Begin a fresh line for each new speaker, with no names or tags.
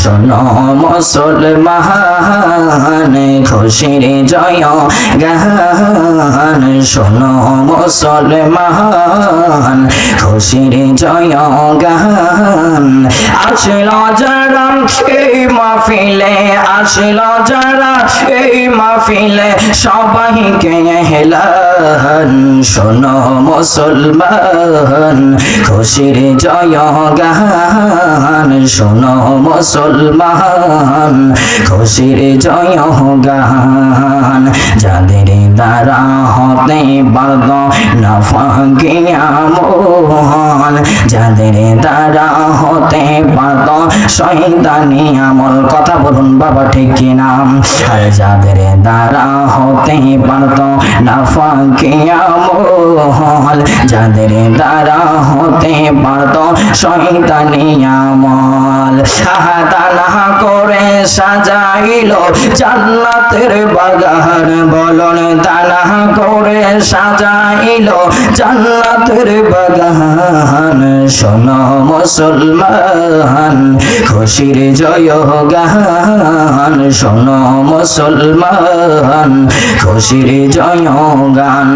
শোনো মুসলমান খুশির জয় গান শোনো মুসলমান খুশির জয় গান আসলো যারা এই মাহফিলে আসলো যারা এই মাহফিলে সবাইকে হেলান শোনো মুসলমান খুশির জয় গান শোনো মুসলমান খুশির জয় গান যাদের দ্বারা হতে পারত না ফাঁকিয়ামল যাদের দ্বারা হতে পারত শয়তানি আমল কথা বলুন বাবা ঠিক কিনা আর যাদের দ্বারা হতে পারত না ফাঁকিয়ামল যাদের দ্বারা হতে পারত শয়তানি আমল তানাহা করে সাজাইলো জান্নাতের বাগান বলুন তানাহা করে সাজাইলো জান্নাতের বাগান শোনো মুসলমান খুশির জয় গান শোনো মুসলমান খুশির জয় গান